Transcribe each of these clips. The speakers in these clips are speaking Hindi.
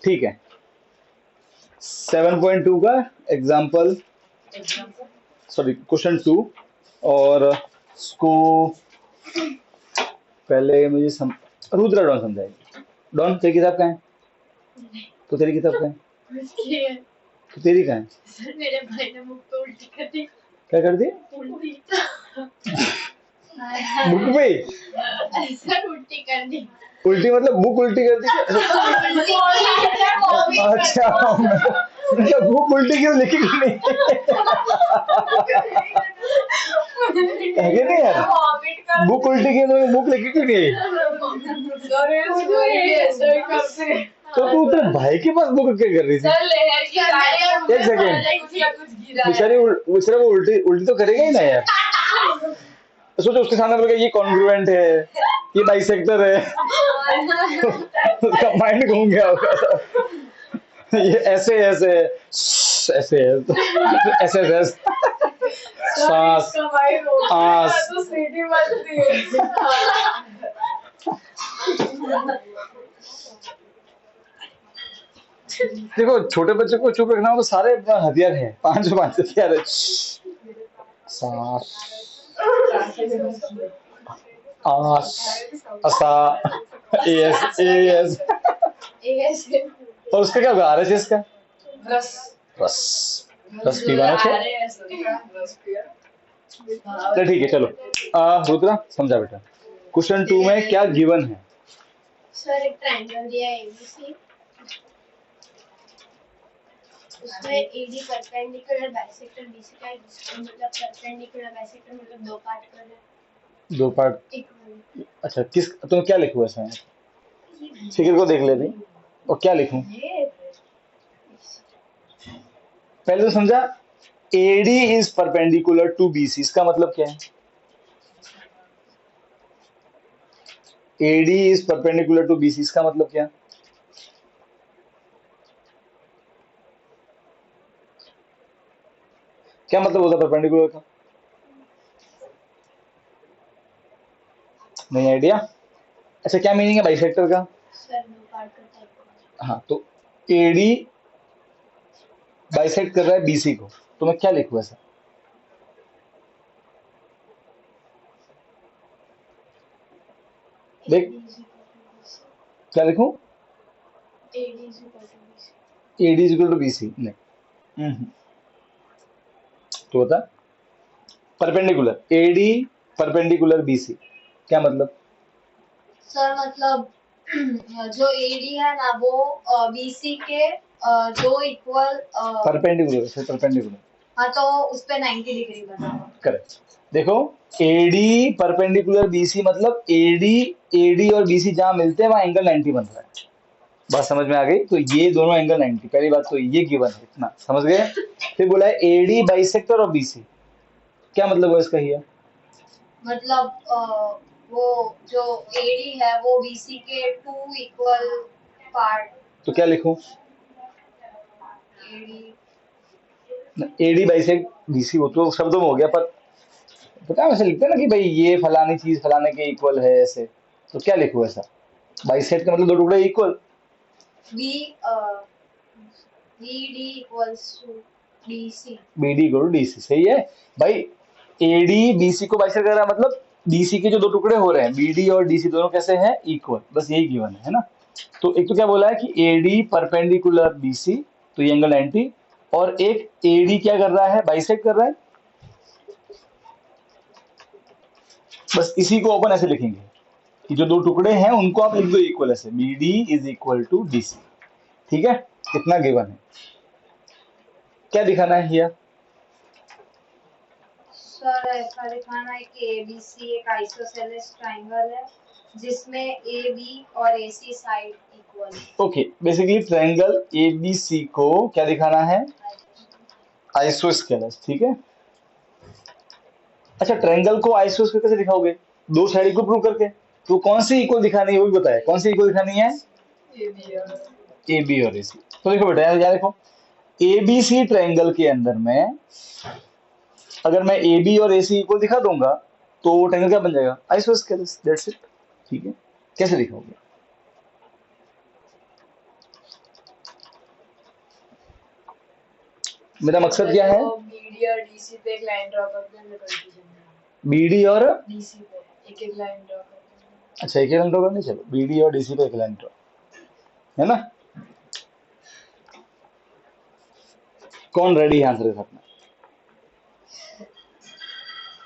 ठीक है, 7.2 का एग्जाम्पल, सॉरी क्वेश्चन 2। और इसको पहले मुझे रुद्रा डॉन समझाएगी। डॉन तेरी किताब कहाँ है? तो तेरी किताब कहाँ है? तो तेरी कहाँ है? सर मेरे भाई ने मुझ पे उल्टी कर दी। क्या कर दी? उल्टी बुक पे? सर उल्टी कर दी। उल्टी मतलब बुक उल्टी कर दी क्या? अच्छा, मैं क्या बुक उल्टी क्यों लिखी क्यों नहीं? है कि नहीं यार? बुक उल्टी क्यों नहीं, बुक लिखी क्यों नहीं? तो तू तेरे भाई के पास बुक क्या कर रही थी? एक सेकेंड, बेचारी बेचारा वो उल्टी उल्टी तो करेगा ही ना यार। सोचो उसके सामने बोलेगा ये कॉन्ग्रुएंट है, ये बाइसेक्टर है, उसका माइंड घूम गया होगा। ये ऐसे ऐसे ऐसे ऐसे ऐसे सांस आस। देखो छोटे बच्चे को चुप रखना हो तो सारे हथियार हैं, 5 हथियार है। सांस आस असा एस एस। और उसका क्या होगा? RSS का रस रस पीवाना है। चलो ठीक है, चलो रुद्रा समझा बेटा। क्वेश्चन 2 में क्या गिवन है? सर एक ट्रायंगल दिया है ABC, उसमें AD परपेंडिकुलर बाइसेक्टर BC का है, मतलब परपेंडिकुलर बाइसेक्टर मतलब दो पार्ट कर रहे हैं। दो पार्ट? अच्छा, किस तुम क्या लिखूं इसमें? फिगर को देख लेते और क्या लिखूं? पहले तो समझा AD is perpendicular to BC, इसका मतलब क्या है? AD is perpendicular to BC, इसका मतलब क्या? क्या मतलब होता है परपेंडिकुलर का? नहीं आइडिया? अच्छा, क्या मीनिंग है बाइसेक्टर का? हाँ, तो AD बाइसेक्ट कर रहा है BC को, तो मैं क्या लिखूं ऐसा? देख क्या लिखूं? AD is equal to BC नहीं। तो बता, परपेंडिकुलर AD परपेंडिकुलर BC क्या मतलब? सर मतलब जो AD है ना वो BC के दो इक्वल परपेंडिकुलर से परपेंडिकुलर। हाँ, तो उस पे 90 डिग्री बनाना। करेक्ट। देखो AD परपेंडिकुलर BC मतलब AD और BC जहां मिलते हैं वहां एंगल 90 बन रहा है। बात समझ में आ गई? तो ये दोनों एंगल 90, पहली बात तो ये गिवन है, इतना समझ गए। फिर बोला है AD बाइसेक्टर ऑफ BC, क्या मतलब है इसका? ये मतलब वो जो AD है वो BC के टू इक्वल पार्ट। तो क्या लिखूं? AD AD बाइसेक्ट BC, वो तो शब्दों में हो गया, पर पता है वैसे लिखते हैं ना कि भाई ये फलानी चीज फलाने के इक्वल है ऐसे, तो क्या लिखूं ऐसा? बाइसेक्ट का मतलब दो टुकड़े equal. BD equals to BC। BD equal to DC, सही है भाई। AD BC को बाइसेक्ट कर रहा है मतलब BC के जो दो टुकड़े हो रहे हैं BD और DC दोनों कैसे हैं? इक्वल, बस यही गिवन है ना। तो एक तो क्या बोला है कि AD परपेंडिकुलर BC, तो ये एंगल 90, और एक AD क्या कर रहा है? बाइसेक्ट कर रहा है। बस इसी को अपन ऐसे लिखेंगे कि जो दो टुकड़े हैं उनको आप लिख दो इक्वल, ऐसे BD is equal to DC। ठीक है, कितना गिवन है, क्या दिखाना है हियर? सर ऐसा दिखाना है कि ABC एक आइसोसेलेस ट्रायंगल है जिसमें AB और AC साइड इक्वल है। ओके, बेसिकली ट्रायंगल ABC को क्या दिखाना है? आइसोस्केलेस, ठीक है। अच्छा, ट्रायंगल को आइसोस्केलेस कैसे दिखाओगे? दो साइड इक्वल प्रूव करके। तो कौन सी इक्वल दिखानी है वो भी बताया, कौन सी इक्वल दिखानी है? AB और AC। तो देखो बेटा यार देखो, ABC ट्रायंगल के अंदर में अगर मैं AB और AC इक्वल दिखा दूंगा तो ट्रायंगल क्या बन जाएगा? Isosceles, that's it. ठीक है, कैसे दिखाओगे? मेरा मकसद क्या है? बीडी और डीसी पे एक लाइन ड्रॉ करते हैं, कंफ्यूजन है। बीडी और डीसी पे एक एक लाइन ड्रॉ करते हैं। अच्छा, एक लाइन ड्रॉ करनी, चलो बीडी और डीसी पे एक लाइन ड्रॉ, है ना? कौन रेडी है आंसर के साथ में?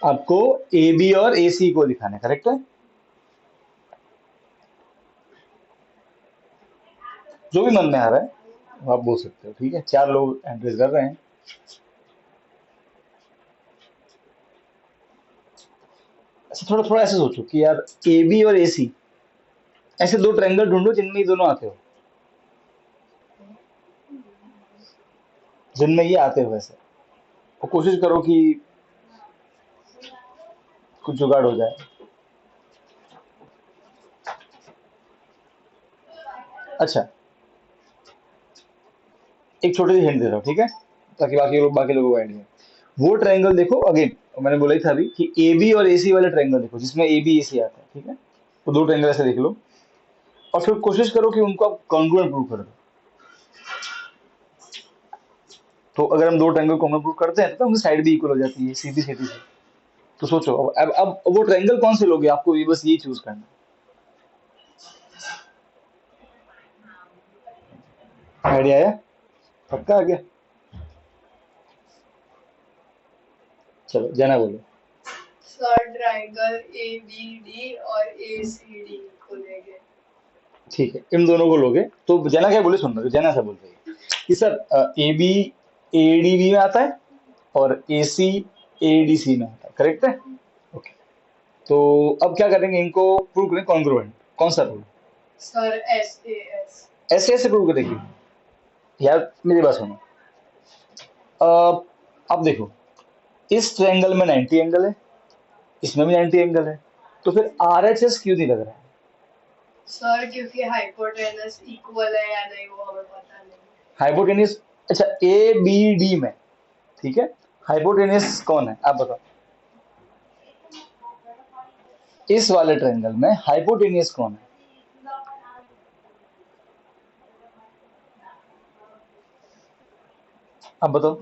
आपको ए बी और ए सी को दिखाना है, करेक्ट है? जो भी मन में आ रहा है वो आप बोल सकते हो, ठीक है? 4 लोग एंट्रीज कर रहे हैं। अच्छा, थोड़ा थोड़ा ऐसे सोचो कि यार ए बी और ए सी, ऐसे 2 ट्रायंगल ढूंढो जिनमें ये दोनों आते हो, जिनमें ये आते हो वैसे, और कोशिश करो कि कुछ जुगाड़ हो जाए। अच्छा, एक छोटी सी हिंट दे रहा हूँ, ठीक है, ताकि बाकी लोगों को आइडिया। वो ट्रायंगल देखो अगेन, मैंने बोला ही था अभी कि ए बी और ए सी वाले ट्रायंगल देखो जिसमें ए बी ए सी आता है, ठीक है? तो 2 ट्रायंगल ऐसे देख लो और फिर कोशिश करो कि उनको आप कॉन्ग्रुएंट प्रूव कर दो। तो अगर हम 2 ट्रायंगल कॉन्ग्रुएंट प्रूव करते हैं तो उनकी साइड भी इक्वल हो जाती है, सीधी सीधी से। तो सोचो अब वो ट्रायंगल कौन से लोगे, आपको ये बस ये चूज करना है। आइडिया आया? पक्का आ गया? चलो जाना बोलो। Sir triangle A B D और ए सी डी को लेंगे। ठीक है, इन दोनों को लोगे तो जना क्या बोले, सुन रहे हो? जना ऐसा बोल रही है कि sir A B A D B में आता है और ए सी ए डी सी में आता है, करेक्ट है? ओके, तो अब क्या करेंगे, इनको प्रूव करें कॉन्ग्रुएंट। कौन सा prove? Sir S A S. ऐसे ऐसे प्रूव करेंगे यार, मेरी बात सुनो। अब देखो, इस ट्रायंगल में 90 एंगल है, इसमें भी 90 एंगल है, तो फिर आर एच एस क्यों नहीं लग रहा है? सर क्योंकि हाइपोटेनस इक्वल है या नहीं वो हमें पता नहीं। हाइपोटेनियस, अच्छा ए बी डी में, ठीक है, हाइपोटेनियस कौन है आप बताओ? इस वाले ट्रायंगल में हाइपोटेनियस कौन है? आप बताओ।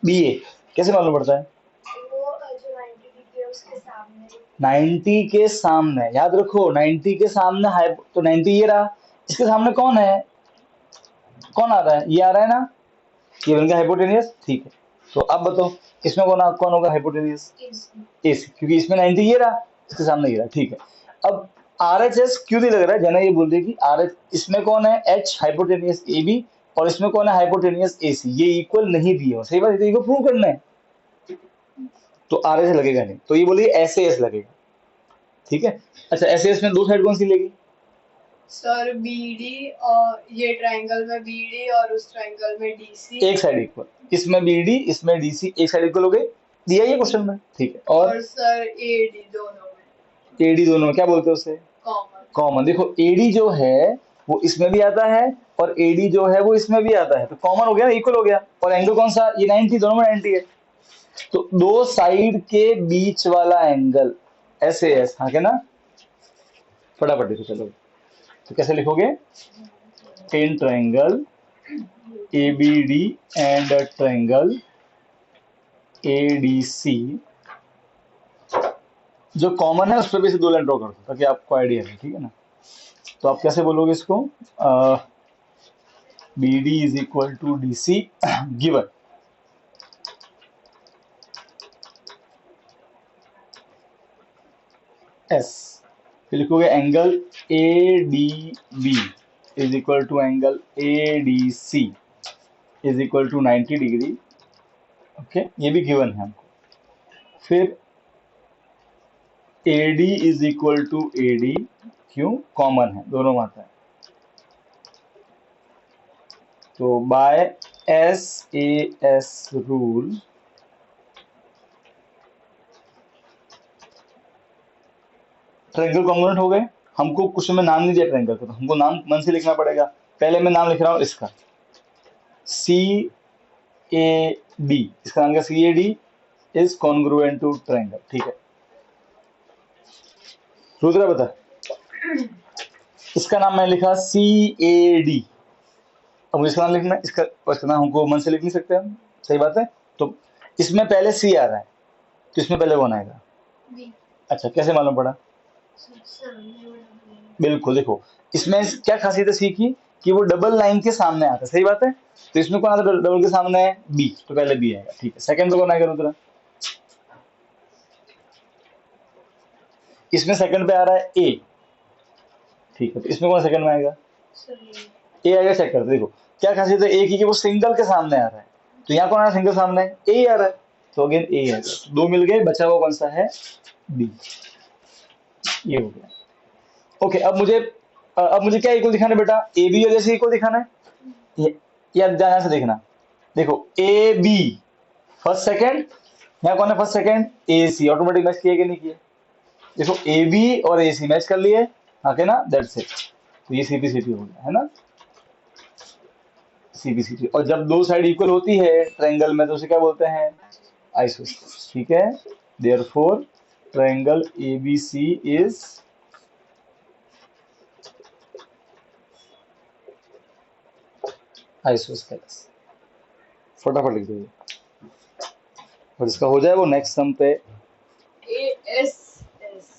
बी ए। कैसे मालूम पड़ता है? वो जो 90 डिग्री है उसके सामने। 90 के सामने, याद रखो 90 के सामने तो 90 ये रहा, इसके सामने कौन है? कौन आ रहा है? ये आ रहा है ना, ये बन गया हाइपोटेनियस, ठीक है। तो अब बताओ इसमें कौन होगा हाइपोटेनियस? ए सी, क्योंकि इसमें 90 ये रहा, इसके सामने ये रहा, ठीक है। अब आर एच एस क्यों नहीं लग रहा है? जना ये बोल रही कि आर एच, इसमें कौन है? एच हाइपोटेनियस ए बी, और इसमें कौन है? हाइपोटेनियस ए सी। ये इक्वल नहीं दिए हो, सही बात है, तो इनको प्रूव करना है, तो आर एच लगेगा नहीं, तो ये बोलिए एस ए एस लगेगा, ठीक है। अच्छा, एस ए एस में 2 साइड कौन सी लेगी? सर बीडी और ये ट्रायंगल में बीडी और उस ट्रायंगल में डीसी। एक साइड इक्वल, इसमें बीडी इसमें डीसी, एक साइड इक्वल हो गई, दिया ये क्वेश्चन में, ठीक है। और सर एडी दोनों में। एडी दोनों में क्या बोलते हैं उसे? कॉमन। कॉमन। देखो एडी जो है वो इसमें भी आता है और एडी जो है वो इसमें भी आता है, तो कॉमन हो गया, इक्वल हो गया। और एंगल कौन सा? ये 90, दोनों में 90 है, तो 2 साइड के बीच वाला एंगल एस ए एस, हाँ क्या ना? फटाफट देखो चलो, तो कैसे लिखोगे? In triangle A B D and triangle A D C, जो कॉमन है उस पर भी से 2 लाइन ड्रॉ कर दो ताकि आपको आइडिया है, ठीक है ना? तो आप कैसे बोलोगे इसको? B D is equal to D C given as, फिर लिखोगे angle A D B is equal to angle A D C is equal to 90 degree, okay, ये भी गिवन है हमको। फिर A D is equal to A D, क्यों? कॉमन है, दोनों में आता है, तो by S A S rule triangle congruent हो गए। हमको क्वेश्चन में नाम नहीं दिया ट्रायंगल का, तो हमको नाम मन से लिखना पड़ेगा। पहले मैं नाम लिख रहा हूँ इसका, सी ए डी, इसका नाम क्या? C A D is congruent to triangle, ठीक है। रुद्रा बता, इसका नाम मैंने लिखा सी ए डी, अब मुझे इसका नाम लिखना है, इसका नाम हमको मन से लिख नहीं सकते हम, सही बात है। तो इसमें पहले सी आ रहा है, तो इसमें पहले कौन आएगा? बी। अच्छा, कैसे मालूम पड़ा? बिल्कुल, देखो इसमें क्या खासियत है सी की, कि वो डबल लाइन के सामने आता है, सही बात है। तो इसमें कौन आता है डबल के सामने? है बी, तो पहले बी आएगा, ठीक है। सेकंड पे कौन आएगा रुद्रा? इसमें सेकंड पे आ रहा है ए, ठीक है। तो इसमें कौन सेकंड में आएगा? ए आएगा। चेक करते देखो क्या खासियत है ए की, कि वो सिंगल के सामने आ रहा है। तो यहाँ कौन आ रहा है सिंगल सामने? ए आ रहा है, तो अगेन ए आएगा। तो दो मिल गए, बचा हुआ कौन सा है? बी। ये हो गया। ओके, अब मुझे क्या इक्वल दिखाना है बेटा? ए बी और जैसे इक्वल दिखाना है। या ध्यान से देखना, देखो ए बी फर्स्ट सेकंड, यहाँ कौन है फर्स्ट सेकंड? ए सी। ऑटोमेटिक मैच किए कि नहीं किए? देखो ए बी और ए सी मैच कर लिए, हाँ के ना, दैट्स इट। तो ये सीपी हो गया है ना, सीपी। और जब दो साइड इक्वल होती है ट्रायंगल में तो उसे क्या बोलते हैं? आइसोस्केलस, ठीक है। Therefore triangle ABC is isosceles. फटाफट लिख दो, और इसका हो जाए वो नेक्स्ट सम पे। ए एस एस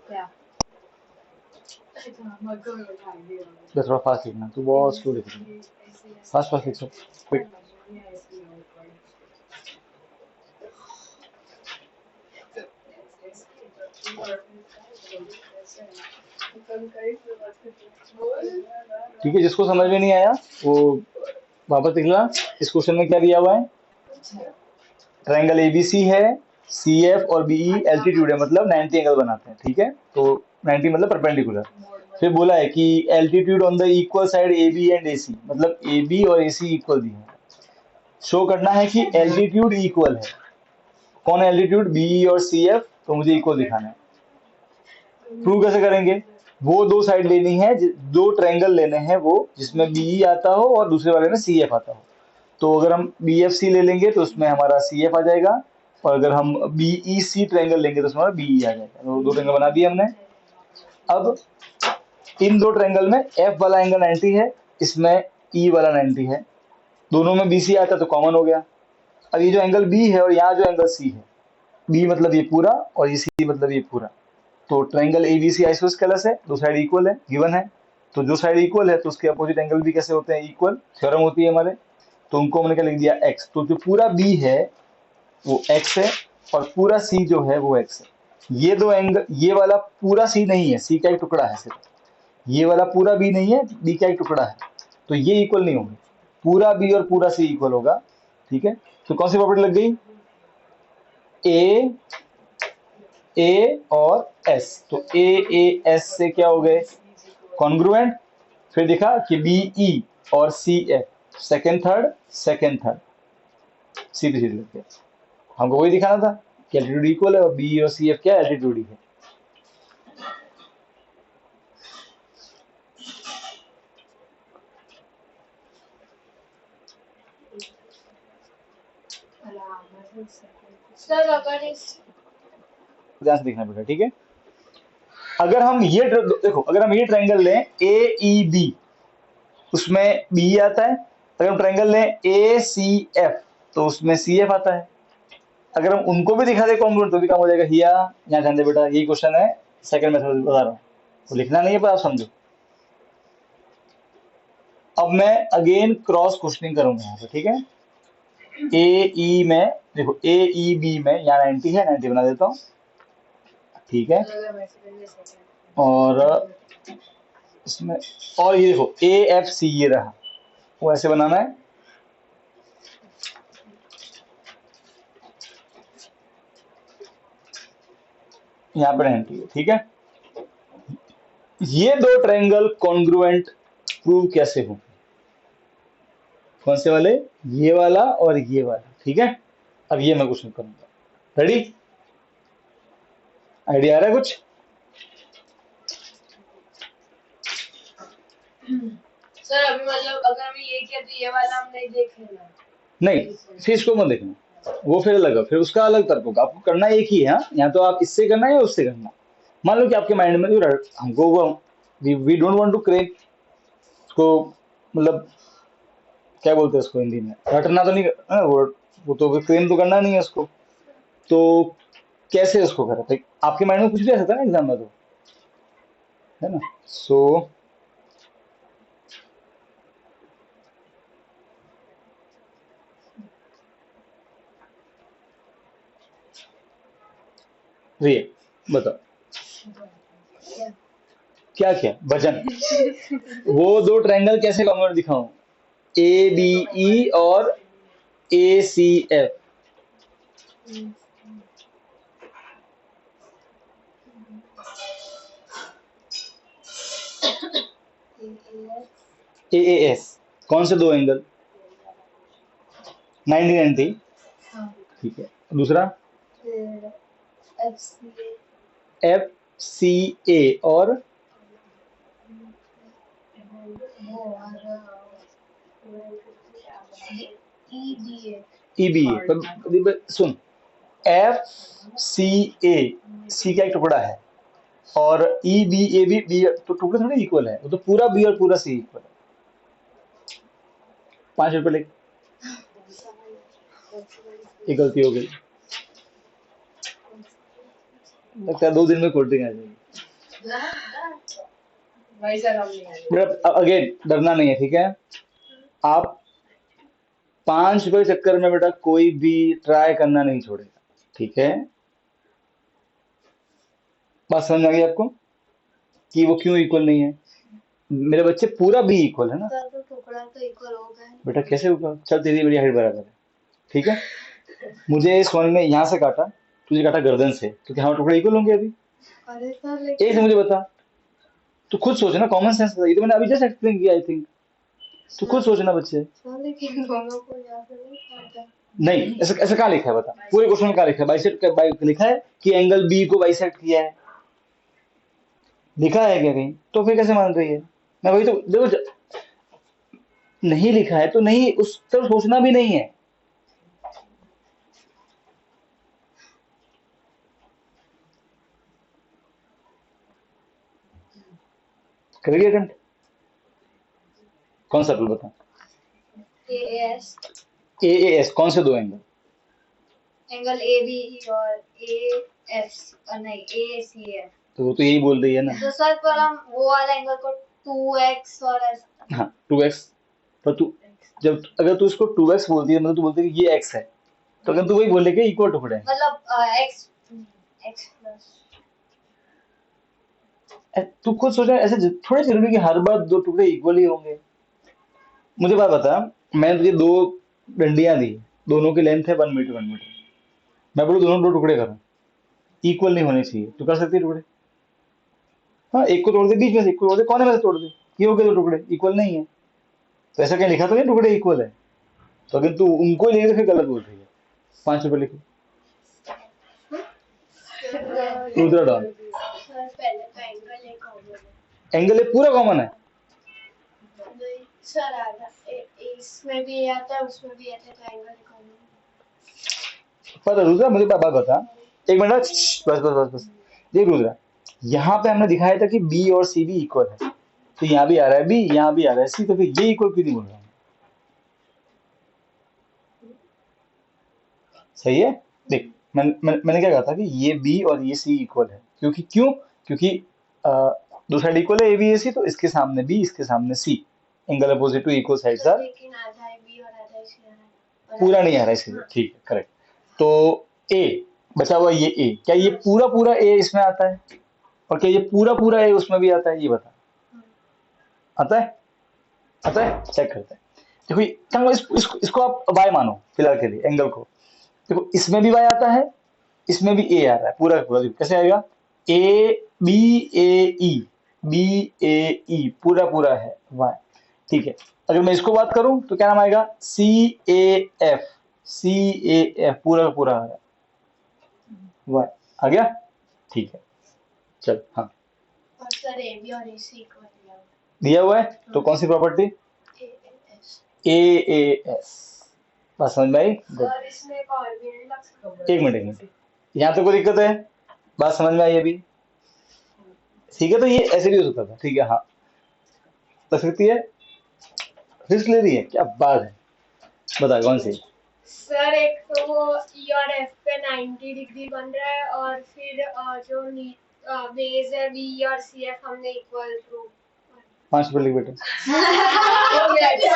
क्या? थोड़ा फास्ट लिखना, तू बहुत स्लो लिख रही है। फास्ट लिख, क्विक। ठीक है, जिसको समझ में नहीं आया वो वापस लिख ला। इस क्वेश्चन में क्या दिया हुआ है? ट्रायंगल एबीसी है, सी एफ और बीई एल्टीट्यूड है, मतलब 90 एंगल बनाते हैं, ठीक है। तो 90 मतलब परपेंडिकुलर। फिर बोला है कि altitude on the equal side A B and A C, मतलब ए बी और ए सी इक्वल दी है। शो करना है कि एल्टीट्यूड इक्वल है। कौन है एल्टीट्यूड? बी और सी एफ, तो मुझे इक्वल दिखाना है। प्रूव कैसे करेंगे? वो दो साइड लेनी है, दो ट्रायंगल लेने हैं वो, जिसमें बीई आता हो और दूसरे वाले में सी एफ आता हो। तो अगर हम बी एफ सी ले लेंगे तो उसमें हमारा सी एफ आ जाएगा, और अगर हम बी ई सी ट्रायंगल लेंगे तो उसमें हमारा बीई आ जाएगा। तो दो ट्रायंगल बना दिए हमने। अब इन दो ट्रायंगल में एफ वाला एंगल 90 है, इसमें ई वाला 90 है, दोनों में बीसी आता तो कॉमन हो गया। अब ये जो एंगल बी है और यहाँ जो एंगल सी है, बी मतलब ये पूरा और ये सी मतलब ये पूरा, तो ट्रायंगल एबीसी आइसोस्केलस है, दो साइड इक्वल है, गिवन है। तो जो साइड इक्वल है तो उसके अपोजिट एंगल भी कैसे होते हैं? इक्वल। थ्योरम होती है हमारे। तो उनको हमने क्या लिख दिया? एक्स। तो जो पूरा बी है वो एक्स है, और पूरा सी जो है वो एक्स है। ये दो एंगल, ये वाला पूरा सी नहीं है, सी का एक टुकड़ा है सिर्फ। ये वाला पूरा बी नहीं है, बी का एक टुकड़ा है, तो ये इक्वल नहीं होंगे। पूरा बी और पूरा सी इक्वल होगा, ठीक है। तो कौन सी प्रॉपर्टी लग गई? ए और एस। तो ए एस से क्या हो गए? कॉन्ग्रुएंट। फिर दिखा कि बी ई और सी एफ सेकेंड थर्ड सीधे सीधे लग गया। हमको वही दिखाना था कि एल्टीट्यूड इक्वल है, और बी और सी एफ क्या एल्टीट्यूड ही है। सर अगर इस ध्यान से देखना बेटा, ठीक है। अगर हम ये देखो, अगर हम ये ट्रायंगल लें ए ई बी, उसमें बी आता है। अगर हम ट्रायंगल लें ए सी एफ, तो उसमें सी एफ आता है। अगर हम उनको भी दिखा दे कॉन्ग्रुएंट तो भी काम हो जाएगा। हिया यहाँ ध्यान दे बेटा, यही क्वेश्चन है, सेकंड मेथड बता रहा हूँ, तो लिखना नहीं है पर आप समझो। अब मैं अगेन क्रॉस क्वेश्चनिंग करूंगा यहाँ पे, ठीक है। ए ई में देखो, ए ई बी में यहाँ 90 है, 90 बना देता हूँ, ठीक है। और इसमें, और ये देखो ए एफ सी ये रहा, वो ऐसे बनाना है। यहाँ पे 90 है, ठीक है। ये दो ट्रायंगल कॉन्ग्रुएंट प्रूव कैसे हो? कौन से वाले? ये वाला और ये वाला, ठीक है। अब ये मैं क्वेश्चन करूंगा, रेडी? आइडिया आ रहा है कुछ? सर अभी मतलब अगर हमें ये किया तो ये वाला हम नहीं देखेंगे। नहीं, फिर इसको मत देखना, वो फिर अलग है, फिर उसका अलग तर्क होगा। आपको करना एक ही है, हाँ? या तो आप इससे करना है या उससे करना। मान लो कि आपके माइंड में हमको वो we don't want to crack उसको, मतलब क्या बोलते हैं उसको हिंदी में, रटना तो नहीं वो तो क्लेम तो करना नहीं है उसको, तो कैसे उसको करें? तो आपके माइंड में कुछ भी आ सकता है ना एग्जाम में, तो है ना। सो ये बताओ क्या क्या वजन, वो दो ट्रायंगल कैसे कॉमन दिखाऊं? ए बी ई और A C F. A A S कौन से दो एंगल? 90-90, ठीक है। दूसरा एफ सी ए और ई बी ए। सुन, एफ सी ए, सी का एक टुकड़ा है, और ई बी ए भी बी, तो टुकड़े थोड़े इक्वल है, वो तो पूरा बी और पूरा सी इक्वल है। 5 रुपए ले, ये गलती हो गई, लगता है 2 दिन में कोल्ड ड्रिंक आ जाएगी। भाई सर हम नहीं आएंगे। बेटा अगेन डरना नहीं है, ठीक है। आप 5 रुपए के चक्कर में बेटा कोई भी ट्राई करना नहीं छोड़ेगा, ठीक है। बात समझ आ गई आपको कि वो क्यों इक्वल नहीं है? मेरे बच्चे पूरा भी इक्वल है ना सर तो टुकड़ा तो इक्वल हो गए। बेटा, कैसे होगा? चल तेरी मेरी हाइट बराबर है, ठीक है। मुझे सोन ने यहाँ से काटा, तुझे काटा गर्दन से, तो क्या हम टुकड़े इक्वल होंगे अभी? अरे सर एक से लेकिन मुझे बता, तू खुद सोचना, कॉमन सेंस, ये तो मैंने अभी जस्ट एक्सप्लेन किया आई थिंक, तू खुद सोचना बच्चे। सर लेकिन दोनों को यहाँ से नहीं काटा। नहीं, ऐसा ऐसा कहाँ लिखा है बता, पूरे क्वेश्चन में कहाँ लिखा है? बाइसेक्ट लिखा है कि एंगल बी को बाइसेक्ट किया है, लिखा है क्या कहीं? तो फिर कैसे मान रही है? मैं वही तो देखो, नहीं लिखा है तो नहीं, उस तरफ सोचना भी नहीं है। करेगी अटेम्प्ट? कौन सा टूल बता? एएस ए ए एस कौन से दो एंगल? एंगल ए बी और ए एफ नहीं ए सी एफ। तो वो तो यही बोल रही है ना। तो सर पर हम वो वाला एंगल को 2x और ऐसा। हाँ 2x, पर तू जब अगर तू इसको 2x बोलती है, मतलब तू बोलती है कि ये x है, तो अगर तू वही बोले कि इक्वल टुकड़े हैं, मतलब x x प्लस। तू खुद सोचा, ऐसे थोड़ी जरूरी कि हर बार दो टुकड़े इक्वल ही होंगे। मुझे बात बता, मैंने तुझे दो डंडियां दी, दोनों की लेंथ है 1 मीटर 1 मीटर, मैं बोलूँ दोनों दो टुकड़े करो, इक्वल नहीं होने चाहिए, तो कर सकती है टुकड़े? हाँ, एक को तोड़ दे बीच में से, एक को तोड़ दे कोने में से तोड़ दे, ये हो गए दो टुकड़े, इक्वल नहीं है। तो ऐसा क्या लिखा तो नहीं टुकड़े इक्वल है? तो अगर तू उनको ही लेके फिर गलत बोल रही है। 5 रुपए लिखो, रुद्रा डाउन। सर पहले का एंगल एक कॉमन है। एंगल ये पूरा कॉमन है। नहीं सर आधा इसमें भी आता है उसमें भी आता है, तो एंगल एक कॉमन है। पर रुद्रा मुझे बात बता, एक मिनट, बस बस बस बस। देख रुद्रा, यहाँ पे हमने दिखाया था कि बी और सी भी इक्वल है, तो यहाँ भी आ रहा है बी, यहाँ भी आ रहा है सी, तो फिर ये इक्वल क्यों नहीं बोल रहा हूँ? सही है। देख मैंने क्या कहा था कि ये बी और ये सी इक्वल है, क्योंकि अ, दो साइड इक्वल है ए बी ए सी, तो इसके सामने बी, इसके सामने C, angle opposite to equal sides are. लेकिन आधा है बी और आधा इसमें है। पूरा नहीं आ रहा है इसलिए, ठीक है करेक्ट। तो ए बचा हुआ, ये ए, क्या ये पूरा पूरा ए इसमें आता है? और क्या ये पूरा पूरा ए उसमें भी आता है? ये बता, आता है? आता है, चेक करते हैं। देखो चलो इसको आप वाई मानो फिलहाल के लिए, एंगल को। देखो इसमें भी वाई आता है, इसमें भी ए आ रहा है, पूरा का पूरा। देखो कैसे आएगा, ए बी ए ई, बी ए ई पूरा पूरा है वाई, ठीक है। अगर मैं इसको बात करूं तो क्या नाम आएगा, सी A F, C A F पूरा का पूरा आ रहा है वाई, आ गया, ठीक है। चल हाँ, और सर ए बी और ए सी इक्वल दिया हुआ है, तो कौन सी प्रॉपर्टी? A A S. बात समझ में आई? गुड। सर इसमें एक और भी लग सकता है। एक मिनट, यहाँ तो कोई दिक्कत है? बात समझ में आई अभी? ठीक है, तो ये ऐसे भी हो सकता था, ठीक है, हाँ लग सकती है, रिस्क ले रही है, क्या बात है, बता कौन सी? सर एक तो वो ई और एफ पे 90 डिग्री बन रहा है, और फिर जो बेस है बी और सी एफ हमने इक्वल प्रूव। 5 रुपए लिख बेटा। वो मेथड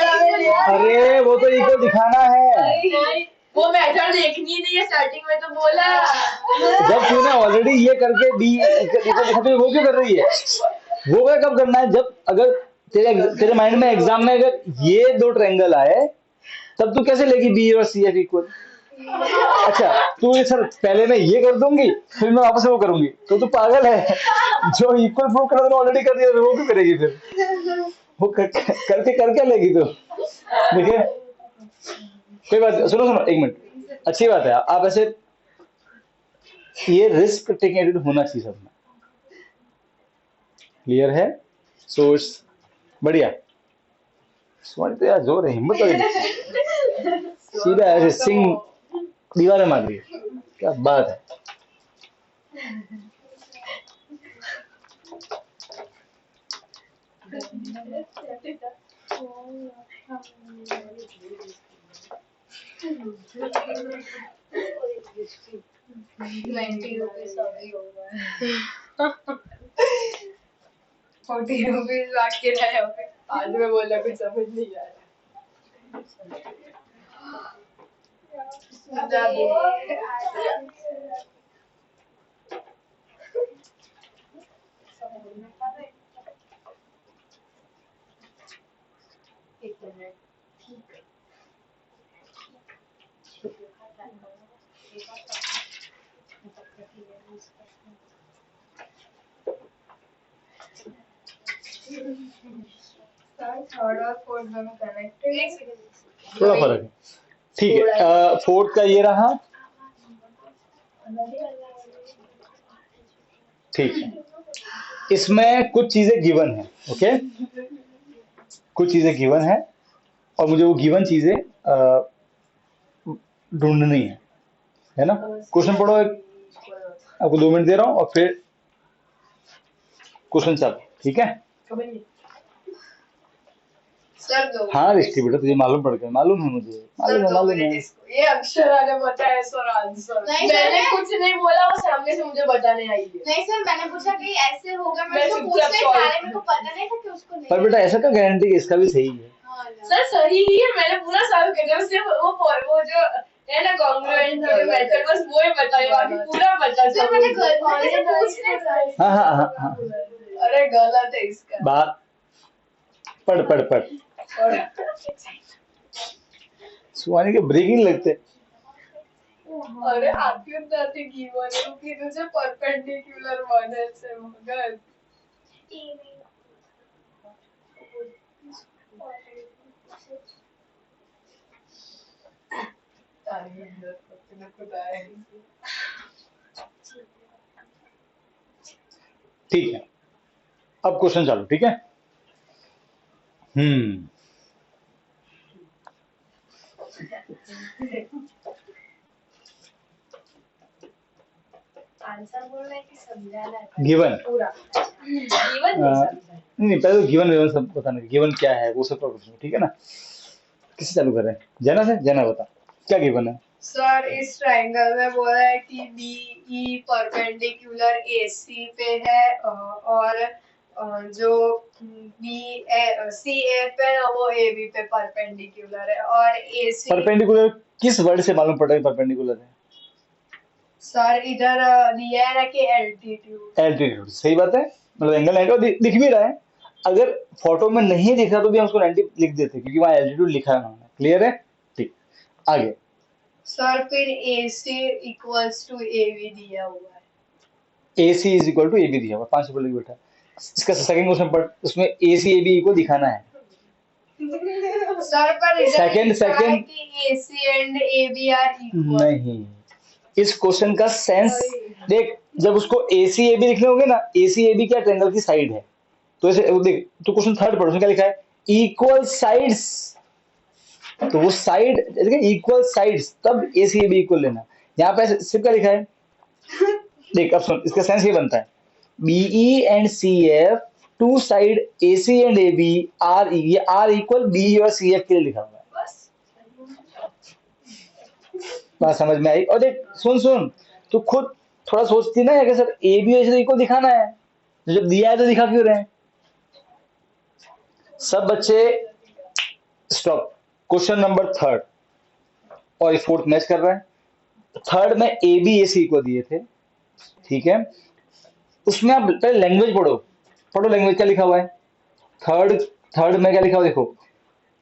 अरे वो तो इक्वल दिखाना है, वो मेथड देखनी नहीं है, स्टार्टिंग में तो बोला। जब तूने ऑलरेडी ये करके डी इक्वल दिखाते हुए वो क्यों कर रही है? वो क्या कब करना है, जब अगर तेरे माइंड में एग्जाम में अगर ये दो ट्रायंगल आए तब तू कैसे लेगी बी और सी एफ इक्वल? अच्छा तू ये सर पहले मैं ये कर दूंगी फिर मैं वापस वो करूंगी, तो तू पागल है, जो इक्वल प्रूव करना ऑलरेडी कर दिया वो क्यों करेगी फिर? वो करके कर क्या लेगी तू? देखिए कोई बात, सुनो सुनो एक मिनट, अच्छी बात है, आप ऐसे ये रिस्क टेकिंग एटीट्यूड होना चाहिए सब में, क्लियर है? सोर्स बढ़िया, समझ तो यार जोर है, हिम्मत लगी, सीधा ऐसे सिंह दीवार में मार रही है, क्या बात है। ₹40 बाकी रहे होंगे। आज में बोला कुछ समझ नहीं आ रहा। थर्ड और फोर्थ दोनों कनेक्टेड, थोड़ा फर्क है, ठीक है, फोर्थ का ये रहा, ठीक है, इसमें कुछ चीजें गिवन है, ओके, कुछ चीजें गिवन है और मुझे वो गिवन चीजें ढूंढनी है ना? क्वेश्चन पढ़ो, आपको 2 मिनट दे रहा हूँ और फिर क्वेश्चन चालू, ठीक है? सर दो हाँ रिश्ती बेटा, तुझे मालूम पड़ गया, मालूम है मुझे, मालूम है। ये अक्षर आने बताया सर आंसर, नहीं, सर, मैंने मैं- कुछ नहीं बोला, वो सामने से मुझे बताने आई है। नहीं सर, मैंने पूछा कि ऐसे होगा, मैं मैं उसको चुपचाप पूछने solve जा रही, मेरे को पता नहीं था कि उसको नहीं पर बेटा ऐसा क्या गारंटी कि इसका भी सही है? हाँ, ना। सर सही ही है, मैंने पूरा सॉल्व किया, सिर्फ वो जो है ना कॉन्ग्रुएंट मेथड, बस वो ही बताई, बाकी पूरा पता सर मैंने गलती से पूछने जा रही। हाँ हाँ हाँ हाँ, अरे गलत है इसका। बात पढ़ सुहानी के ब्रेकिंग लगते। अरे आपकी बताते गिवन है कि तुझे परपेंडिकुलर वन है से मगर ठीक है, अब क्वेश्चन चालू, ठीक है? आंसर बोलना है कि समझाना है? गिवन पूरा गिवन नहीं, पहले तो गिवन विवन सब बताना, गिवन क्या है वो सब पूछना, ठीक है ना? किससे चालू कर रहे हैं? जना से, जना बता क्या गिवन है? सर इस ट्रायंगल में बोला है कि बी ई परपेंडिकुलर ए सी पे है, और जो बी सी एफ है वो ए बी पे परपेंडिकुलर है, और ए सी परपेंडिकुलर किस वर्ड से मालूम पड़ रहा है परपेंडिकुलर है? सर इधर दिया है ना कि एल्टीट्यूड। एल्टीट्यूड, सही बात है, मतलब एंगल 90 और दिख भी रहा है, अगर फोटो में नहीं दिख रहा तो भी हम उसको 90 लिख देते क्योंकि वहां एल्टीट्यूड लिखा है उन्होंने, क्लियर है? ठीक, आगे। सर फिर A C equals to A B दिया हुआ है। AC is equal to AB दिया हुआ, 5 रुपए लिख बेटा, इसका सेकंड क्वेश्चन पढ़, उसमें AC AB इक्वल दिखाना है। सर पर इधर Second, लिखा है second. कि A C and A B are equal. नहीं, इस क्वेश्चन का सेंस देख, जब उसको ACAB लिखने होंगे ना, ACAB क्या ट्रायंगल की साइड है, तो ऐसे वो देख, तो क्वेश्चन थर्ड पढ़, उसमें क्या लिखा है? इक्वल साइड्स, तो वो साइड इक्वल साइड्स, तब ACAB इक्वल लेना, यहाँ पे सिर्फ क्या लिखा है? देख अब सुन, इसका सेंस ये बनता है, BE and CF to side AC and AB RE, ये R इक्वल BE और CF के लिए लिखा हुआ है। बात समझ में आई? और देख सुन सुन, तू खुद थोड़ा सोचती ना कि सर AB और AC इक्वल दिखाना है, तो जब दिया है तो दिखा क्यों रहे हैं? सब बच्चे स्टॉप। क्वेश्चन नंबर थर्ड और ये फोर्थ मैच कर रहा है। थर्ड में ABAC को दिए थे, ठीक है, उसमें आप पहले लैंग्वेज पढ़ो, पढ़ो लैंग्वेज क्या लिखा हुआ है। थर्ड थर्ड में क्या लिखा हुआ देखो,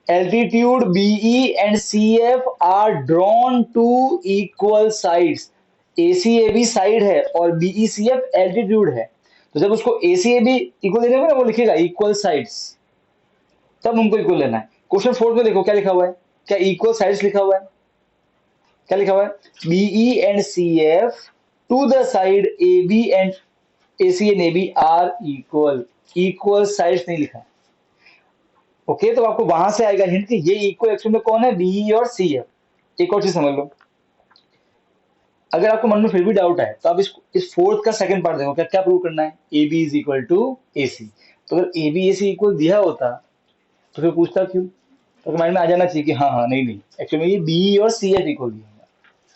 altitude BE and CF are drawn to equal sides. ACAB side है और BECF एल्टीट्यूड है, तो जब उसको ACAB इक्वल देने को ना वो लिखेगा इक्वल साइड्स, तब उनको इक्वल लेना है। क्वेश्चन फोर्थ में देखो क्या लिखा हुआ है, क्या इक्वल साइड्स लिखा हुआ है, क्या लिखा हुआ है, BE and CF to the side AB and AC and AB are equal, equal sides नहीं लिखा है। ओके, तो आपको वहां से आएगा हिंट कि ये इक्वल एक्चुअल में कौन है, BE और CF। एक और चीज समझ लो, अगर आपको मन में फिर भी डाउट है तो आप इस फोर्थ का सेकंड पार्ट देखो, क्या क्या प्रूव करना है, AB is equal to AC। तो अगर AB AC इक्वल दिया होता तो फिर पूछता क्यों, तो माइंड में आ जाना चाहिए कि हाँ हाँ नहीं नहीं एक्चुअली ये BE और CF इक्वल दिया है।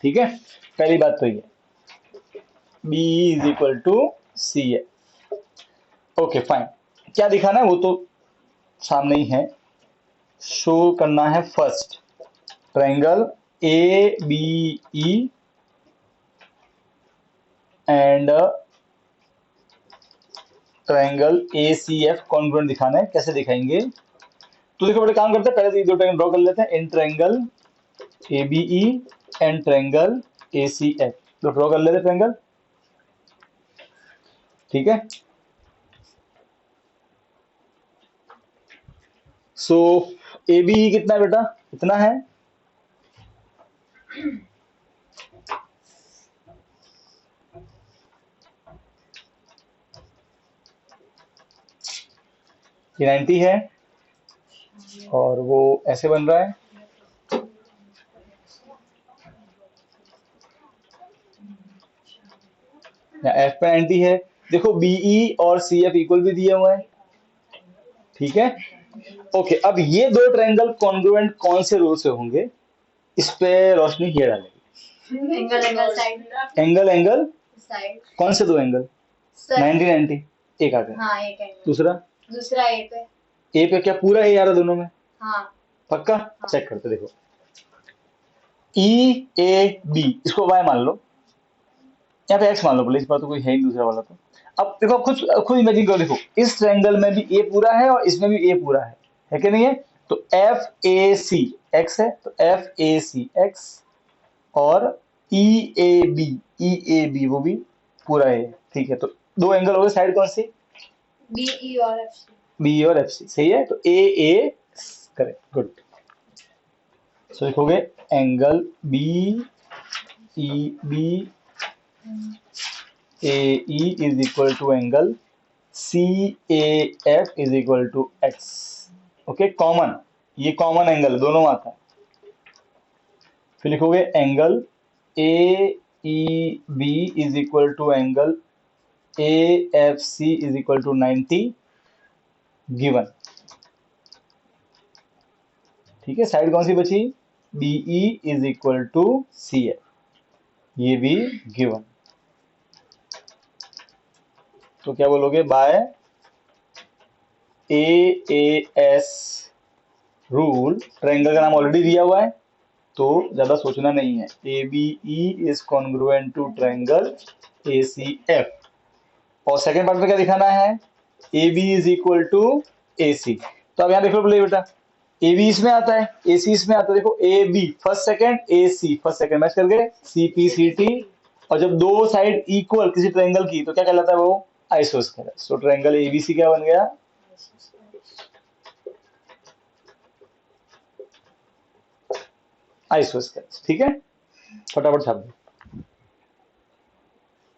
ठीक है, पहली बात तो ये BE is equal to CF। Okay fine, क्या दिखाना है वो तो सामने ही है, शो करना है first triangle ABE and triangle ACF congruent दिखाना है। कैसे दिखाएंगे, तो देखो बड़े काम करते हैं, पहले तो ये दो ट्रायंगल ड्रॉ कर लेते हैं, in triangle ABE and triangle ACF, तो ड्रॉ कर लेते हैं ट्रायंगल। ठीक है, सो ABE कितना है बेटा, इतना है, ये 90 है और वो ऐसे बन रहा है, या F पे 90 है। देखो BE और CF इक्वल भी दिए हुए हैं, ठीक है। ओके, अब ये दो ट्रायंगल कॉन्ग्रुएंट कौन से रूल से होंगे, इस पे रोशनी ये डालेगी। Angle angle side, angle angle side कौन से दो एंगल, सर 90 90 एक आ गया, हाँ एक एंगल, दूसरा दूसरा ए पे, ए पे क्या पूरा ए आ रहा दोनों में, हाँ पक्का चेक करते देखो, EAB इसको y मान लो, यहाँ पे x मान लो बोले, इस बार तो कोई है ही दूसरा वाला। तो अब देखो, आप खुद खुद इमेजिन करो, देखो इस ट्रायंगल में भी a पूरा है और इसमें भी a पूरा है कि नहीं है, तो FAC x है, तो FAC x और EAB वो भी पूरा है, ठीक है। तो दो एंगल हो गए, साइड कौन सी, BE और FC, BE और FC, सही है, तो AA करेक्ट, गुड। सो लिखोगे angle BEB AE is equal to angle CAF is equal to x। Okay, common, ये कॉमन एंगल दोनों में आता है। फिर लिखोगे angle AEB is equal to angle AFC is equal to 90 गिवन। ठीक है, साइड कौन सी बची, BE is equal to CF, ये भी गिवन। तो क्या बोलोगे, बाय AAS रूल, ट्रायंगल का नाम ऑलरेडी दिया हुआ है तो ज्यादा सोचना नहीं है, ABE is congruent to triangle ACF। और सेकंड पार्ट में क्या दिखाना है, AB is equal to AC। तो अब यहाँ देखो बोले बेटा, AB इसमें आता है, AC इसमें आता है, देखो AB first second, AC first second match कर गए, CPCT। और जब दो साइड इक्वल किसी ट्रायंगल की तो क्या कहलाता है वो, आइसोस्केलेस। तो ट्रायंगल ABC क्या बन गया, आइसोस्केलेस। ठीक है, फटाफट छाप दो।